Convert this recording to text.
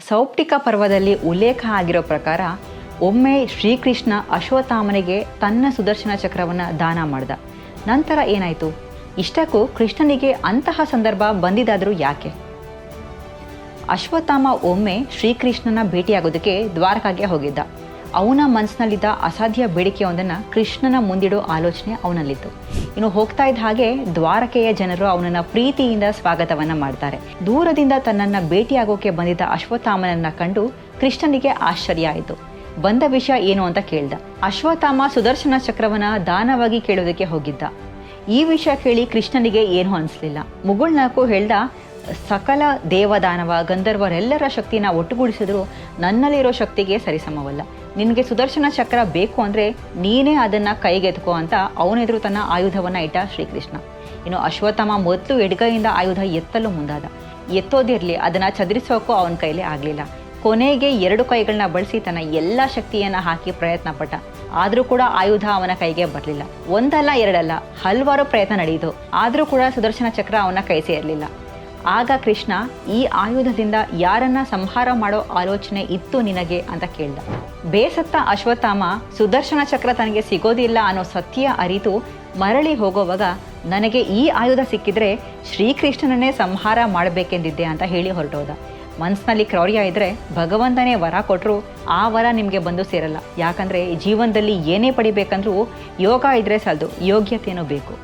ಸೌಪ್ತಿಕ ಪರ್ವದಲ್ಲಿ ಉಲ್ಲೇಖ ಆಗಿರೋ ಪ್ರಕಾರ ಒಮ್ಮೆ ಶ್ರೀಕೃಷ್ಣ ಅಶ್ವತ್ಥಾಮನಿಗೆ ತನ್ನ ಸುದರ್ಶನ ಚಕ್ರವನ್ನು ದಾನ ಮಾಡ್ದ. ನಂತರ ಏನಾಯಿತು? ಇಷ್ಟಕ್ಕೂ ಕೃಷ್ಣನಿಗೆ ಅಂತಹ ಸಂದರ್ಭ ಬಂದಿದ್ದಾದರೂ ಯಾಕೆ? ಅಶ್ವತ್ಥಾಮ ಒಮ್ಮೆ ಶ್ರೀಕೃಷ್ಣನ ಭೇಟಿಯಾಗೋದಕ್ಕೆ ದ್ವಾರಕಾಗೆ ಹೋಗಿದ್ದ. ಅವನ ಮನಸ್ಸಿನಲ್ಲಿದ್ದ ಅಸಾಧ್ಯ ಬೇಡಿಕೆಯೊಂದನ್ನು ಕೃಷ್ಣನ ಮುಂದಿಡೋ ಆಲೋಚನೆ ಅವನಲ್ಲಿತ್ತು. ಇನ್ನು ಹೋಗ್ತಾ ಇದ್ದ ಹಾಗೆ ದ್ವಾರಕೆಯ ಜನರು ಅವನನ್ನು ಪ್ರೀತಿಯಿಂದ ಸ್ವಾಗತವನ್ನು ಮಾಡ್ತಾರೆ. ದೂರದಿಂದ ತನ್ನನ್ನು ಭೇಟಿಯಾಗೋಕೆ ಬಂದಿದ್ದ ಅಶ್ವತ್ಥಾಮನನ್ನು ಕಂಡು ಕೃಷ್ಣನಿಗೆ ಆಶ್ಚರ್ಯ ಆಯಿತು. ಬಂದ ವಿಷಯ ಏನು ಅಂತ ಕೇಳ್ದ. ಅಶ್ವತ್ಥಾಮ ಸುದರ್ಶನ ಚಕ್ರವನ್ನು ದಾನವಾಗಿ ಕೇಳೋದಕ್ಕೆ ಹೋಗಿದ್ದ. ಈ ವಿಷಯ ಕೇಳಿ ಕೃಷ್ಣನಿಗೆ ಏನೂ ಅನಿಸ್ಲಿಲ್ಲ. ಮುಗುಳ್ನಕ್ಕೂ ಹೇಳ್ದ, ಸಕಲ ದೇವದಾನವ ಗಂಧರ್ವರೆಲ್ಲರ ಶಕ್ತಿನ ಒಟ್ಟುಗೂಡಿಸಿದ್ರು ನನ್ನಲ್ಲಿರೋ ಶಕ್ತಿಗೆ ಸರಿಸಮವಲ್ಲ. ನಿನಗೆ ಸುದರ್ಶನ ಚಕ್ರ ಬೇಕು ಅಂದರೆ ನೀನೇ ಅದನ್ನು ಕೈಗೆತ್ಕೋ ಅಂತ ಅವನೆದುರು ತನ್ನ ಆಯುಧವನ್ನು ಇಟ್ಟ ಶ್ರೀಕೃಷ್ಣ. ಇನ್ನು ಅಶ್ವತ್ಥಾಮ ಮೊದಲು ಎಡಗೈಯಿಂದ ಆಯುಧ ಎತ್ತಲು ಮುಂದಾದ. ಎತ್ತೋದಿರಲಿ, ಅದನ್ನು ಚದುರಿಸೋಕ್ಕೂ ಅವನ ಕೈಲೇ ಆಗಲಿಲ್ಲ. ಕೊನೆಗೆ 2 ಕೈಗಳನ್ನ ಬಳಸಿ ತನ್ನ ಎಲ್ಲ ಶಕ್ತಿಯನ್ನು ಹಾಕಿ ಪ್ರಯತ್ನ ಪಟ್ಟ. ಆದರೂ ಕೂಡ ಆಯುಧ ಅವನ ಕೈಗೆ ಬರಲಿಲ್ಲ. ಒಂದಲ್ಲ ಎರಡಲ್ಲ, ಹಲವಾರು ಪ್ರಯತ್ನ ನಡೆಯಿತು. ಆದರೂ ಕೂಡ ಸುದರ್ಶನ ಚಕ್ರ ಅವನ ಕೈ ಸೇರಲಿಲ್ಲ. ಆಗ ಕೃಷ್ಣ, ಈ ಆಯುಧದಿಂದ ಯಾರನ್ನ ಸಂಹಾರ ಮಾಡೋ ಆಲೋಚನೆ ಇತ್ತು ನಿನಗೆ ಅಂತ ಕೇಳ್ದ. ಬೇಸತ್ತ ಅಶ್ವತ್ಥಾಮ ಸುದರ್ಶನ ಚಕ್ರ ತನಗೆ ಸಿಗೋದಿಲ್ಲ ಅನ್ನೋ ಸತ್ಯ ಅರಿತು ಮರಳಿ ಹೋಗೋವಾಗ, ನನಗೆ ಈ ಆಯುಧ ಸಿಕ್ಕಿದ್ರೆ ಶ್ರೀಕೃಷ್ಣನನ್ನೇ ಸಂಹಾರ ಮಾಡಬೇಕೆಂದಿದ್ದೆ ಅಂತ ಹೇಳಿ ಹೊರಟೋದ. ಮನಸ್ಸಿನಲ್ಲಿ ಕ್ರೌರ್ಯ ಇದ್ದರೆ ಭಗವಂತನೇ ವರ ಕೊಟ್ಟರು ಆ ವರ ನಿಮಗೆ ಬಂದು ಸೇರಲ್ಲ. ಯಾಕಂದರೆ ಜೀವನದಲ್ಲಿ ಏನೇ ಪಡಿಬೇಕಂದ್ರೂ ಯೋಗ ಇದ್ದರೆ ಸಾಲದು, ಯೋಗ್ಯತೆಯೂ ಬೇಕು.